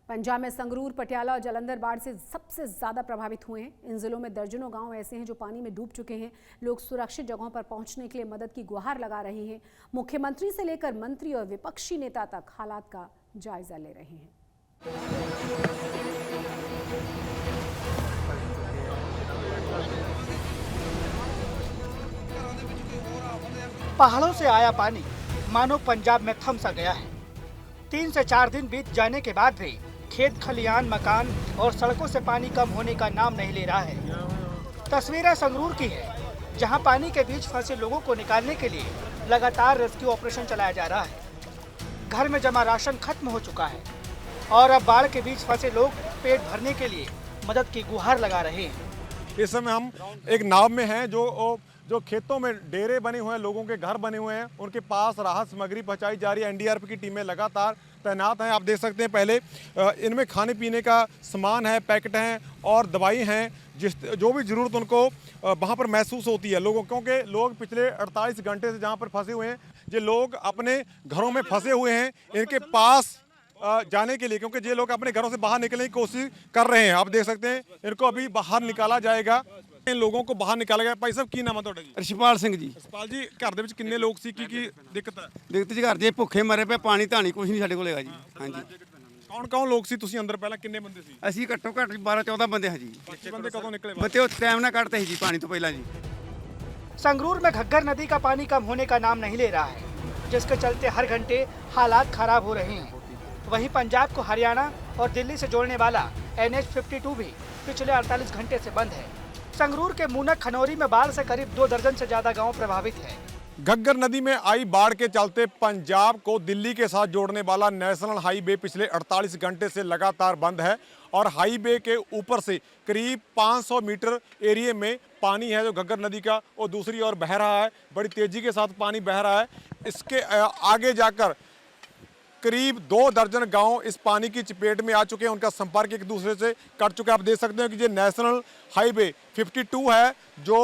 पंजाब में संगरूर, पटियाला और जालंधर बाढ़ से सबसे ज्यादा प्रभावित हुए हैं। इन जिलों में दर्जनों गांव ऐसे हैं जो पानी में डूब चुके हैं। लोग सुरक्षित जगहों पर पहुंचने के लिए मदद की गुहार लगा रहे हैं। मुख्यमंत्री से लेकर मंत्री और विपक्षी नेता तक हालात का जायजा ले रहे हैं। पहाड़ों से आया पानी मानो पंजाब में थम सा गया है। 3 से 4 दिन बीत जाने के बाद भी खेत खलियान, मकान और सड़कों से पानी कम होने का नाम नहीं ले रहा है। तस्वीरें संगरूर की है, जहां पानी के बीच फंसे लोगों को निकालने के लिए लगातार रेस्क्यू ऑपरेशन चलाया जा रहा है। घर में जमा राशन खत्म हो चुका है और अब बाढ़ के बीच फंसे लोग पेट भरने के लिए मदद की गुहार लगा रहे हैं। इस समय हम एक नाव में हैं जो खेतों में डेरे बने हुए हैं, लोगों के घर बने हुए हैं, उनके पास राहत सामग्री पहुंचाई जा रही है। एनडीआरएफ की टीमें लगातार तैनात हैं। आप देख सकते हैं पहले इनमें खाने पीने का सामान है, पैकेट हैं और दवाई हैं, जो भी ज़रूरत उनको वहाँ पर महसूस होती है लोगों, क्योंकि लोग पिछले 48 घंटे से जहाँ पर फंसे हुए हैं, ये लोग अपने घरों में फंसे हुए हैं। इनके पास जाने के लिए, क्योंकि ये लोग अपने घरों से बाहर निकलने की कोशिश कर रहे हैं। आप देख सकते हैं इनको अभी बाहर निकाला जाएगा, इन लोगों को बाहर निकाला गया। भाई साहब की नाम है ਤੁਹਾਡਾ ਜੀ? ਰਿਸ਼ਪਾਲ ਸਿੰਘ ਜੀ। ਰਿਸ਼ਪਾਲ ਜੀ, ਘਰ ਦੇ ਵਿੱਚ ਕਿੰਨੇ ਲੋਕ ਸੀ, ਕੀ ਦਿੱਕਤ ਹੈ? ਦਿੱਕਤ ਜੀ ਘਰ ਦੇ ਭੁੱਖੇ ਮਰੇ ਪਏ, ਪਾਣੀ ਧਾਣੀ ਕੁਝ ਨਹੀਂ ਸਾਡੇ ਕੋਲ ਹੈਗਾ ਜੀ। ਹਾਂਜੀ। ਕੌਣ ਲੋਕ ਸੀ ਤੁਸੀਂ ਅੰਦਰ? ਪਹਿਲਾਂ ਕਿੰਨੇ ਬੰਦੇ ਸੀ? ਅਸੀਂ ਘੱਟੋ ਘੱਟ 12-14 ਬੰਦੇ ਹਾਂ ਜੀ। ਬਾਕੀ ਬੰਦੇ ਕਦੋਂ ਨਿਕਲੇ? ਬੱਤੇ ਉਹ ਟਾਈਮ ਨਾਲ ਕੱਢਤੇ ਸੀ ਜੀ ਪਾਣੀ ਤੋਂ ਪਹਿਲਾਂ ਜੀ। संगरूर में घग्गर नदी का पानी कम होने का नाम नहीं ले रहा है, जिसके चलते हर घंटे हालात खराब हो रहे हैं। वहीं पंजाब को हरियाणा और दिल्ली से जोड़ने वाला NH 52 भी पिछले 48 घंटे से बंद है। संगरूर के मूनक खनौरी में बाढ़ से करीब 2 दर्जन से ज्यादा गांव प्रभावित है। घग्गर नदी में आई बाढ़ के चलते पंजाब को दिल्ली के साथ जोड़ने वाला नेशनल हाईवे पिछले 48 घंटे से लगातार बंद है और हाईवे के ऊपर से करीब 500 मीटर एरिया में पानी है जो घग्गर नदी का, और दूसरी ओर बह रहा है, बड़ी तेजी के साथ पानी बह रहा है। इसके आगे जाकर करीब 2 दर्जन गांव इस पानी की चपेट में आ चुके हैं, उनका संपर्क एक दूसरे से कट चुका है। आप देख सकते हैं कि ये नेशनल हाईवे 52 है जो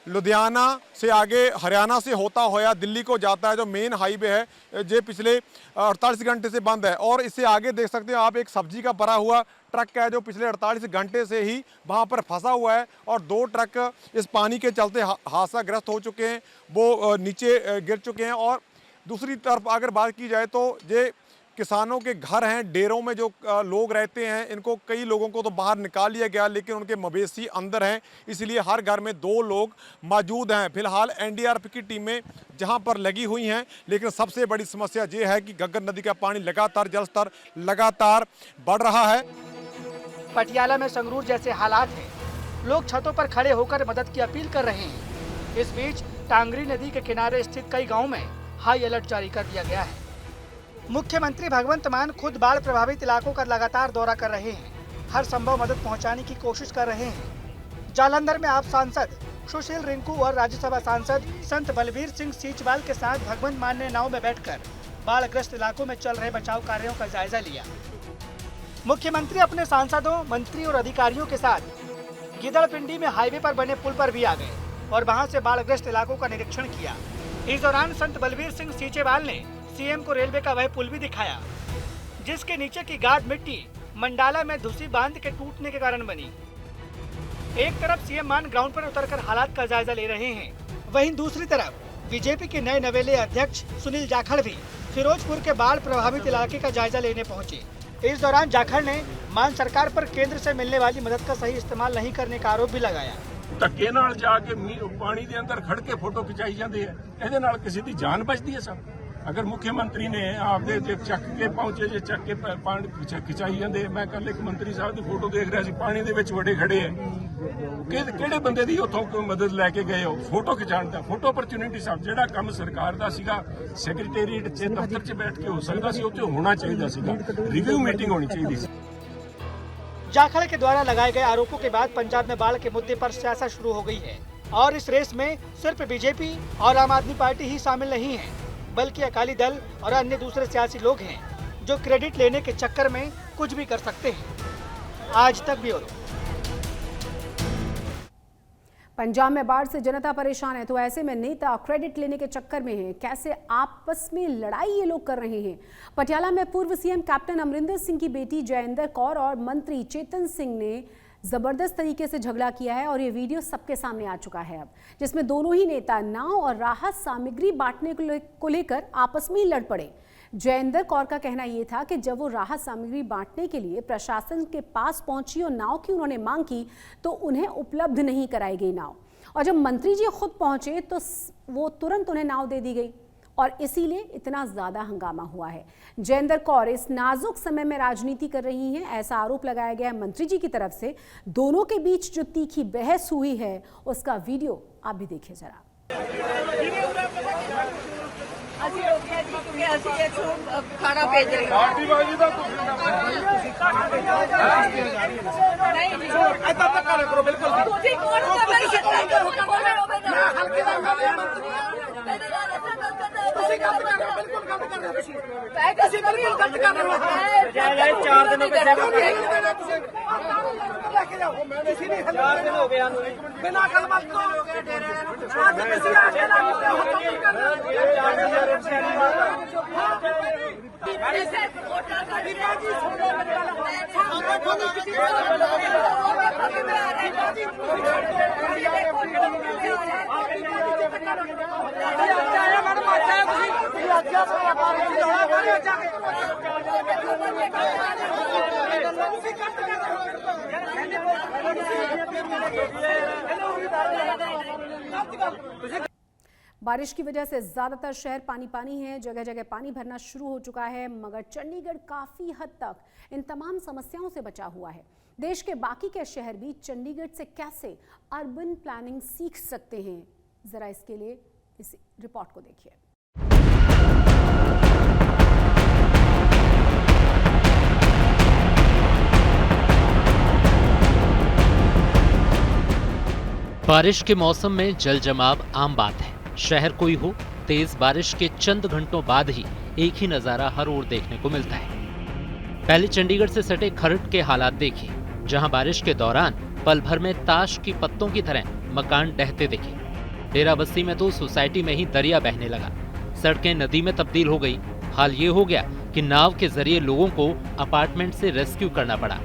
लुधियाना से आगे हरियाणा से होता हुआ दिल्ली को जाता है, जो मेन हाईवे है, ये पिछले 48 घंटे से बंद है। और इससे आगे देख सकते हैं आप एक सब्जी का भरा हुआ ट्रक है जो पिछले 48 घंटे से ही वहाँ पर फंसा हुआ है, और 2 ट्रक इस पानी के चलते हादसाग्रस्त हो चुके हैं, वो नीचे गिर चुके हैं। और दूसरी तरफ अगर बात की जाए तो ये किसानों के घर हैं, डेरों में जो लोग रहते हैं, इनको कई लोगों को तो बाहर निकाल लिया गया, लेकिन उनके मवेशी अंदर हैं, इसलिए हर घर में 2 लोग मौजूद हैं। फिलहाल एनडीआरएफ की टीमें जहां पर लगी हुई हैं, लेकिन सबसे बड़ी समस्या ये है कि घग्गर नदी का पानी लगातार, जलस्तर लगातार बढ़ रहा है। पटियाला में संगरूर जैसे हालात हैं, लोग छतों पर खड़े होकर मदद की अपील कर रहे हैं। इस बीच टांगरी नदी के किनारे स्थित कई गाँव में हाई अलर्ट जारी कर दिया गया है। मुख्यमंत्री भगवंत मान खुद बाढ़ प्रभावित इलाकों का लगातार दौरा कर रहे हैं, हर संभव मदद पहुंचाने की कोशिश कर रहे हैं। जालंधर में आप सांसद सुशील रिंकू और राज्यसभा सांसद संत बलबीर सिंह सीचवाल के साथ भगवंत मान ने नाव में बैठकर बाढ़ग्रस्त इलाकों में चल रहे बचाव कार्यों का जायजा लिया। मुख्यमंत्री अपने सांसदों, मंत्री और अधिकारियों के साथ गिदड़पिंडी में हाईवे पर बने पुल पर भी आ गए और वहां से बाढ़ग्रस्त इलाकों का निरीक्षण किया। इस दौरान संत बलबीर सिंह सीचेवाल ने सीएम को रेलवे का वह पुल भी दिखाया, जिसके नीचे की गाद मिट्टी मंडाला में धुसी बांध के टूटने के कारण बनी। एक तरफ सीएम मान ग्राउंड पर उतरकर हालात का जायजा ले रहे हैं, वहीं दूसरी तरफ बीजेपी के नए नवेले अध्यक्ष सुनील जाखड़ भी फिरोजपुर के बाढ़ प्रभावित इलाके का जायजा लेने पहुंचे। इस दौरान जाखड़ ने मान सरकार पर केंद्र से मिलने वाली मदद का सही इस्तेमाल नहीं करने का आरोप भी लगाया। ਧੱਕੇ ਨਾਲ ਜਾ ਕੇ ਪਾਣੀ ਦੇ ਅੰਦਰ ਖੜ ਕੇ ਫੋਟੋ ਖਿਚਾਈ ਜਾਂਦੇ ਆ, ਇਹਦੇ ਨਾਲ ਕਿਸੇ ਦੀ ਜਾਨ ਬਚਦੀ ਹੈ। ਸਭ ਅਗਰ ਮੁੱਖ ਮੰਤਰੀ ਨੇ ਆਪਦੇ ਤੇ ਚੱਕ ਕੇ ਪਹੁੰਚੇ, ਜੇ ਚੱਕ ਕੇ ਪਾਣੀ ਖਿਚਾਈ ਜਾਂਦੇ। ਮੈਂ ਕੱਲ ਇੱਕ ਮੰਤਰੀ ਸਾਹਿਬ ਦੀ ਫੋਟੋ ਦੇਖ ਰਿਹਾ ਸੀ, ਪਾਣੀ ਦੇ ਵਿੱਚ ਵੜੇ ਖੜੇ ਆ, ਕਿਹੜੇ ਬੰਦੇ ਦੀ ਉੱਥੋਂ ਕੋਈ ਮਦਦ ਲੈ ਕੇ ਗਏ ਹੋ ਫੋਟੋ ਖਿਚਾਉਣ ਦਾ? ਫੋਟੋ ਅਪਰਚੂਨਿਟੀ ਸਾਹਿਬ, ਜਿਹੜਾ ਕੰਮ ਸਰਕਾਰ ਦਾ ਸੀਗਾ ਸੈਕਟਰੀਏਟ 'ਚ ਦਫ਼ਤਰ 'ਚ ਬੈਠ ਕੇ ਹੋ ਸਕਦਾ ਸੀ, ਉੱਥੇ ਹੋਣਾ ਚਾਹੀਦਾ ਸੀਗਾ, ਰਿਵਿਊ मीटिंग होनी चाहिए थी। जाखड़ के द्वारा लगाए गए आरोपों के बाद पंजाब में बाढ़ के मुद्दे पर सियासत शुरू हो गई है और इस रेस में सिर्फ बीजेपी और आम आदमी पार्टी ही शामिल नहीं है, बल्कि अकाली दल और अन्य दूसरे सियासी लोग हैं जो क्रेडिट लेने के चक्कर में कुछ भी कर सकते हैं। आज तक ब्यूरो। पंजाब में बाढ़ से जनता परेशान है, तो ऐसे में नेता क्रेडिट लेने के चक्कर में हैं। कैसे आपस में लड़ाई ये लोग कर रहे हैं। पटियाला में पूर्व सीएम कैप्टन अमरिंदर सिंह की बेटी जयेंद्र कौर और मंत्री चेतन सिंह ने जबरदस्त तरीके से झगड़ा किया है और ये वीडियो सबके सामने आ चुका है अब, जिसमें दोनों ही नेता नाव और राहत सामग्री बांटने को लेकर आपस में ही लड़ पड़े। जयेंद्र कौर का कहना यह था कि जब वो राहत सामग्री बांटने के लिए प्रशासन के पास पहुंची और नाव की उन्होंने मांग की तो उन्हें उपलब्ध नहीं कराई गई नाव, और जब मंत्री जी खुद पहुंचे तो वो तुरंत उन्हें नाव दे दी गई और इसीलिए इतना ज्यादा हंगामा हुआ है। जयेंद्र कौर इस नाजुक समय में राजनीति कर रही हैं, ऐसा आरोप लगाया गया है मंत्री जी की तरफ से। दोनों के बीच जो तीखी बहस हुई है उसका वीडियो आप भी देखिए जरा। खाना भेज रही बारिश की वजह से ज्यादातर शहर पानी पानी है, जगह जगह पानी भरना शुरू हो चुका है, मगर चंडीगढ़ काफी हद तक इन तमाम समस्याओं से बचा हुआ है। देश के बाकी के शहर भी चंडीगढ़ से कैसे अर्बन प्लानिंग सीख सकते हैं, जरा इसके लिए इस रिपोर्ट को देखिए। बारिश के मौसम में जल जमाव आम बात है। शहर कोई हो, तेज बारिश के चंद घंटों बाद ही एक ही नजारा हर ओर देखने को मिलता है। पहले चंडीगढ़ से सटे खरड़ के हालात देखिए, जहां बारिश के दौरान पल भर में ताश की पत्तों की तरह मकान ढहते दिखे। डेरा बस्ती में तो सोसाइटी में ही दरिया बहने लगा, सड़कें नदी में तब्दील हो गई। हाल ये हो गया कि नाव के जरिए लोगों को अपार्टमेंट से रेस्क्यू करना पड़ा।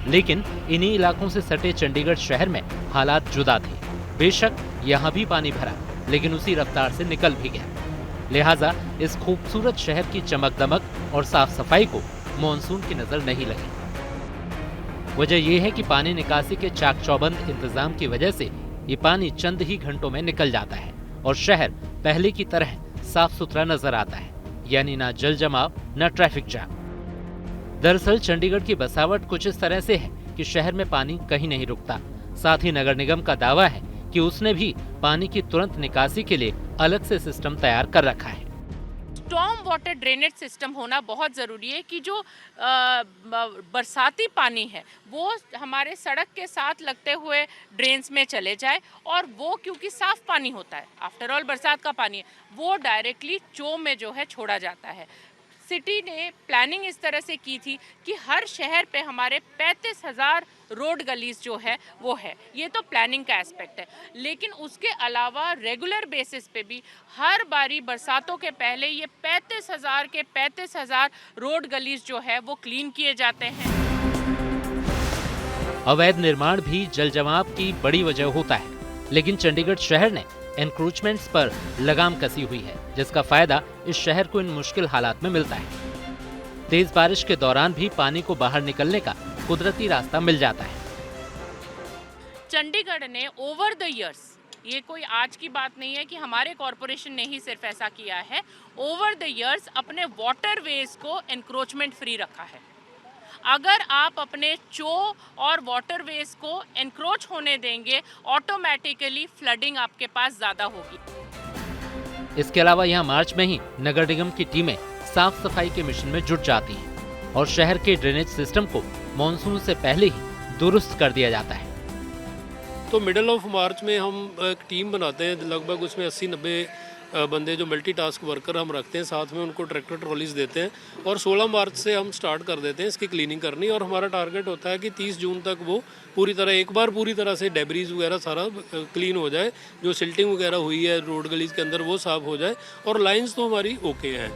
लेकिन इन्हीं इलाकों से सटे चंडीगढ़ शहर में हालात जुदा थे। बेशक यहाँ भी पानी भरा, लेकिन उसी रफ्तार से निकल भी गया। लिहाजा इस खूबसूरत शहर की चमक दमक और साफ सफाई को मॉनसून की नजर नहीं लगी। वजह यह है कि पानी निकासी के चाक चौबंद इंतजाम की वजह से ये पानी चंद ही घंटों में निकल जाता है और शहर पहले की तरह साफ सुथरा नजर आता है, यानी ना जल जमाव न ट्रैफिक जाम। दरअसल चंडीगढ़ की बसावट कुछ इस तरह से है कि शहर में पानी कहीं नहीं रुकता। साथ ही नगर निगम का दावा है कि उसने भी पानी की तुरंत निकासी के लिए अलग से सिस्टम तैयार कर रखा है। स्टॉर्म वाटर ड्रेनेज सिस्टम होना बहुत ज़रूरी है कि जो बरसाती पानी है वो हमारे सड़क के साथ लगते हुए ड्रेन्स में चले जाए, और वो क्योंकि साफ़ पानी होता है, आफ्टर ऑल बरसात का पानी है, वो डायरेक्टली चो में जो है छोड़ा जाता है। सिटी ने प्लानिंग इस तरह से की थी कि हर शहर पे हमारे 35,000 रोड गलीज जो है वो है। ये तो प्लानिंग का एस्पेक्ट है, लेकिन उसके अलावा रेगुलर बेसिस पे भी हर बारी बरसातों के पहले ये 35,000 के 35,000 रोड गलीज जो है वो क्लीन किए जाते हैं। अवैध निर्माण भी जल जमाव की बड़ी वजह होता है, लेकिन चंडीगढ़ शहर ने एनक्रोचमेंट्स पर लगाम कसी हुई है, जिसका फायदा इस शहर को इन मुश्किल हालात में मिलता है। तेज बारिश के दौरान भी पानी को बाहर निकलने का कुदरती रास्ता मिल जाता है। चंडीगढ़ ने ओवर द इयर्स, ये कोई आज की बात नहीं है कि हमारे कॉरपोरेशन ने ही सिर्फ ऐसा किया है, ओवर द इयर्स अपने वाटरवेज को एनक्रोचमेंट फ्री रखा है। अगर आप अपने चो और वाटरवेज को एनक्रोच होने देंगे, ऑटोमेटिकली फ्लडिंग आपके पास ज़्यादा होगी। इसके अलावा यहाँ मार्च में ही नगर निगम की टीमें साफ सफाई के मिशन में जुट जाती हैं और शहर के ड्रेनेज सिस्टम को मॉनसून से पहले ही दुरुस्त कर दिया जाता है। तो मिडल ऑफ मार्च में हम एक टीम बनाते हैं, लगभग उसमें 80-90 बंदे जो मल्टीटास्क वर्कर हम रखते हैं, साथ में उनको ट्रैक्टर ट्रॉलीज देते हैं और 16 मार्च से हम स्टार्ट कर देते हैं इसकी क्लीनिंग करनी। और हमारा टारगेट होता है कि 30 जून तक वो पूरी तरह से डेब्रीज वगैरह सारा क्लीन हो जाए, जो सिल्टिंग वगैरह हुई है रोड गलीज के अंदर वो साफ हो जाए और लाइन्स तो हमारी ओके हैं।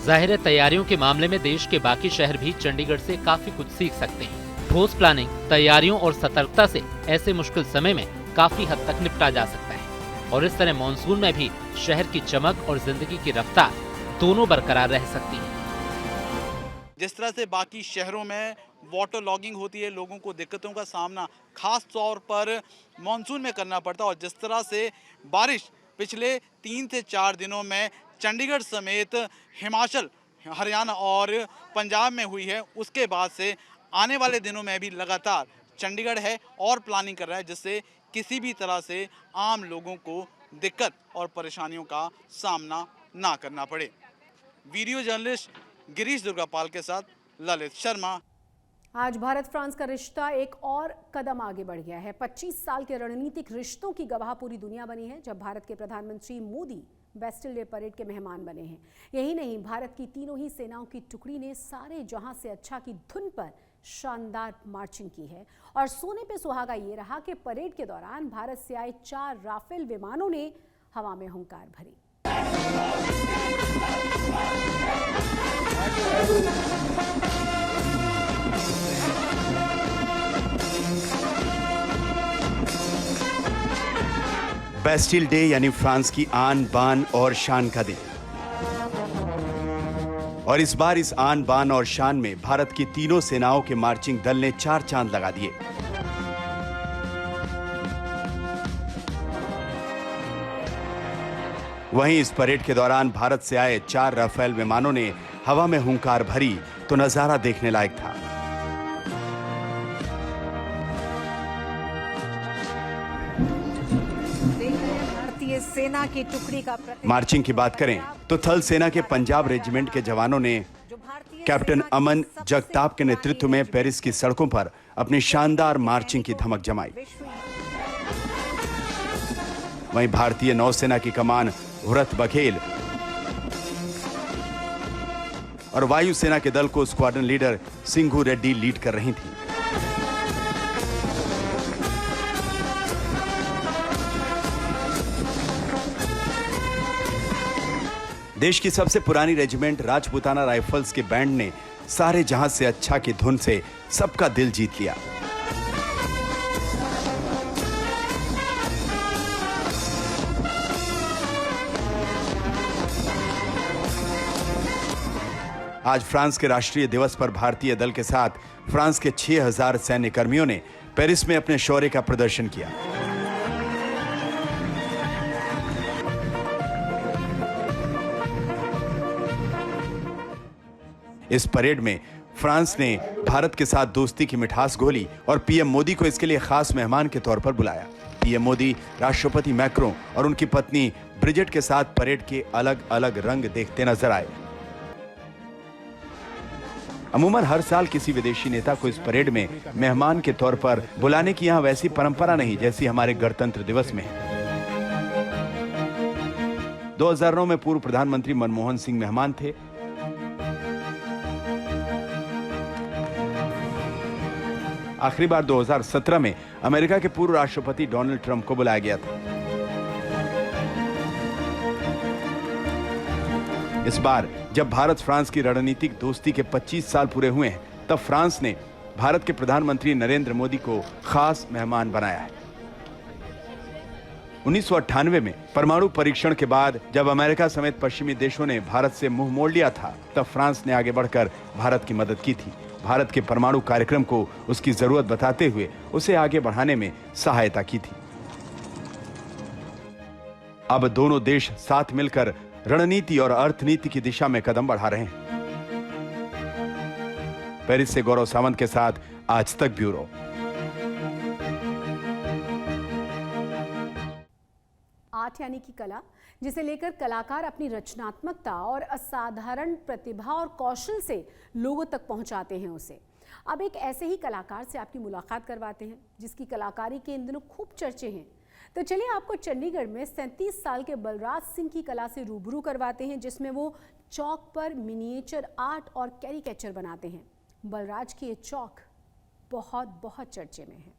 जाहिर है तैयारियों के मामले में देश के बाकी शहर भी चंडीगढ़ से काफी कुछ सीख सकते हैं। ठोस प्लानिंग, तैयारियों और सतर्कता से ऐसे मुश्किल समय में काफी हद तक निपटा जा सकता है और इस तरह मॉनसून में भी शहर की चमक और जिंदगी की रफ्तार दोनों बरकरार रह सकती है। जिस तरह से बाकी शहरों में वाटर लॉगिंग होती है, लोगों को दिक्कतों का सामना खास तौर पर मॉनसून में करना पड़ता है, और जिस तरह से बारिश पिछले 3 से 4 दिनों में चंडीगढ़ समेत हिमाचल, हरियाणा और पंजाब में हुई है, उसके बाद से आने वाले दिनों में भी लगातार चंडीगढ़ है और प्लानिंग कर रहा है जिससे किसी भी तरह से आम लोगों को दिक्कत और परेशानियों का सामना ना करना पड़े। वीडियो जर्नलिस्ट गिरीश दुर्गापाल के साथ ललित शर्मा। आज भारत फ्रांस का रिश्ता एक और कदम आगे बढ़ गया है। 25 साल के रणनीतिक रिश्तों की गवाह पूरी दुनिया बनी है जब भारत के प्रधानमंत्री मोदी बेस्टिल डे परेड के मेहमान बने हैं। यही नहीं, भारत की तीनों ही सेनाओं की टुकड़ी ने सारे जहां से अच्छा की धुन पर शानदार मार्चिंग की है और सोने पे सुहागा ये रहा कि परेड के दौरान भारत से आए 4 राफेल विमानों ने हवा में हुंकार भरी। बेस्टिल डे यानी फ्रांस की आन बान और शान का दिन, और इस बार इस आन बान और शान में भारत की तीनों सेनाओं के मार्चिंग दल ने 4 चांद लगा दिए। वहीं इस परेड के दौरान भारत से आए 4 राफेल विमानों ने हवा में हुंकार भरी तो नजारा देखने लायक था। सेना की टुकड़ी का मार्चिंग की बात करें तो थल सेना के पंजाब रेजिमेंट के जवानों ने कैप्टन अमन जगताप के नेतृत्व में पेरिस की सड़कों पर अपनी शानदार मार्चिंग की धमक जमाई। वहीं भारतीय नौसेना की कमान हुरत बघेल और वायुसेना के दल को squadron leader Singhu Reddy lead कर रही थी। देश की सबसे पुरानी रेजिमेंट राजपूताना राइफल्स के बैंड ने सारे जहां से अच्छा की धुन से सबका दिल जीत लिया। आज फ्रांस के राष्ट्रीय दिवस पर भारतीय दल के साथ फ्रांस के 6000 सैन्य कर्मियों ने पेरिस में अपने शौर्य का प्रदर्शन किया। इस परेड में फ्रांस ने भारत के साथ दोस्ती की मिठास घोली और पीएम मोदी को इसके लिए खास मेहमान के तौर पर बुलाया। पीएम मोदी राष्ट्रपति मैक्रों और उनकी पत्नी ब्रिजेट के साथ परेड के अलग अलग रंग देखते नजर आए। अमूमन हर साल किसी विदेशी नेता को इस परेड में मेहमान के तौर पर बुलाने की यहां वैसी परंपरा नहीं जैसी हमारे गणतंत्र दिवस में है। 2009 में पूर्व प्रधानमंत्री मनमोहन सिंह मेहमान थे। आखिरी बार 2017 में अमेरिका के पूर्व राष्ट्रपति डोनाल्ड ट्रंप को बुलाया गया था। इस बार जब भारत फ्रांस की रणनीतिक दोस्ती के 25 साल पूरे हुए हैं, तब फ्रांस ने भारत के प्रधानमंत्री नरेंद्र मोदी को खास मेहमान बनाया है। 1998 में परमाणु परीक्षण के बाद जब अमेरिका समेत पश्चिमी देशों ने भारत से मुंह मोड़ लिया था, तब फ्रांस ने आगे बढ़कर भारत की मदद की थी। भारत के परमाणु कार्यक्रम को उसकी जरूरत बताते हुए उसे आगे बढ़ाने में सहायता की थी। अब दोनों देश साथ मिलकर रणनीति और अर्थनीति की दिशा में कदम बढ़ा रहे हैं। पेरिस से गौरव सावंत के साथ आज तक ब्यूरो। आर्ट यानी कि कला, जिसे लेकर कलाकार अपनी रचनात्मकता और असाधारण प्रतिभा और कौशल से लोगों तक पहुंचाते हैं उसे। अब एक ऐसे ही कलाकार से आपकी मुलाकात करवाते हैं जिसकी कलाकारी के इन दिनों खूब चर्चे हैं। तो चलिए आपको चंडीगढ़ में 37 साल के बलराज सिंह की कला से रूबरू करवाते हैं, जिसमें वो चौक पर मिनिएचर आर्ट और कैरिकेचर बनाते हैं। बलराज की ये चौक बहुत चर्चे में है।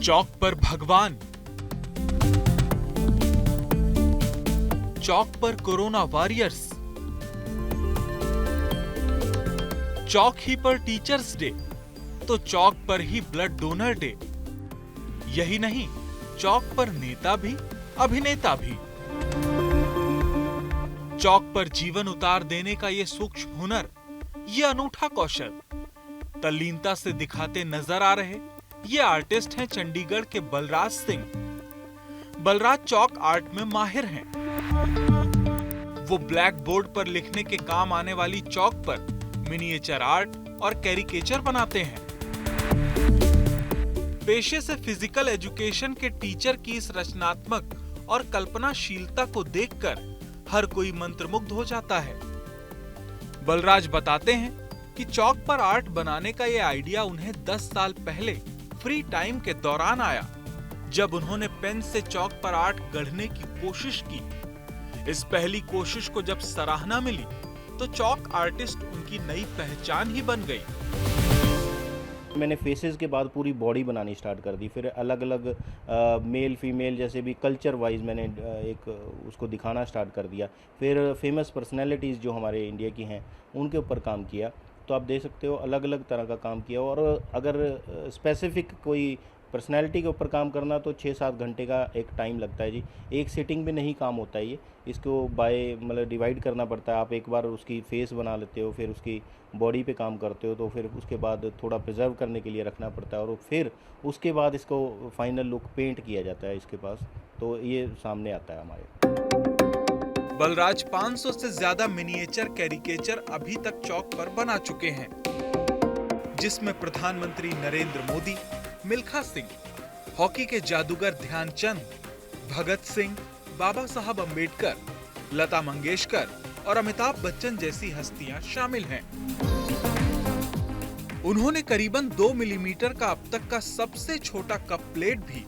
चौक पर भगवान, चौक पर कोरोना वॉरियर्स, चौक ही पर टीचर्स डे, तो चौक पर ही ब्लड डोनर डे। यही नहीं, चौक पर नेता भी, अभिनेता भी। चौक पर जीवन उतार देने का ये सूक्ष्म हुनर, ये अनूठा कौशल तल्लीनता से दिखाते नजर आ रहे ये आर्टिस्ट हैं चंडीगढ़ के बलराज सिंह। बलराज चौक आर्ट में माहिर हैं। वो ब्लैक बोर्ड पर लिखने के काम आने वाली चौक पर मिनिएचर आर्ट और कैरिकेचर बनाते हैं। पेशे से फिजिकल एजुकेशन के टीचर की इस रचनात्मक और कल्पनाशीलता को देखकर हर कोई मंत्रमुग्ध हो जाता है। बलराज बताते हैं कि चौक पर आर्ट बनाने का ये आइडिया उन्हें 10 साल पहले फ्री टाइम के दौरान आया, जब उन्होंने पेन से चौक पर आर्ट गढ़ने की कोशिश की। इस पहली कोशिश को जब सराहना मिली तो चौक आर्टिस्ट उनकी नई पहचान ही बन गई। मैंने फेसेस के बाद पूरी बॉडी बनानी स्टार्ट कर दी, फिर अलग अलग मेल फीमेल जैसे भी कल्चर वाइज मैंने एक उसको दिखाना स्टार्ट कर दिया। फिर फेमस पर्सनैलिटीज़ जो हमारे इंडिया की हैं उनके ऊपर काम किया। तो आप देख सकते हो अलग अलग तरह का काम किया। और अगर स्पेसिफिक कोई पर्सनैलिटी के ऊपर काम करना तो 6-7 घंटे का एक टाइम लगता है जी। एक सिटिंग में नहीं काम होता है ये, इसको बाय मतलब डिवाइड करना पड़ता है। आप एक बार उसकी फेस बना लेते हो, फिर उसकी बॉडी पे काम करते हो, तो फिर उसके बाद थोड़ा प्रिजर्व करने के लिए रखना पड़ता है और फिर उसके बाद इसको फाइनल लुक पेंट किया जाता है इसके पास, तो ये सामने आता है हमारे। बलराज 500 से ज्यादा मिनिएचर कैरिकेचर अभी तक चौक पर बना चुके हैं, जिसमें प्रधानमंत्री नरेंद्र मोदी, मिल्खा सिंह, हॉकी के जादूगर ध्यानचंद, भगत सिंह, बाबा साहब अंबेडकर, लता मंगेशकर और अमिताभ बच्चन जैसी हस्तियां शामिल हैं। उन्होंने करीबन 2 मिलीमीटर का अब तक का सबसे छोटा कप प्लेट भी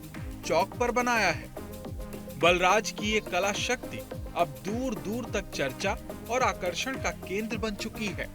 चौक पर बनाया है। बलराज की ये कला शक्ति अब दूर दूर तक चर्चा और आकर्षण का केंद्र बन चुकी है।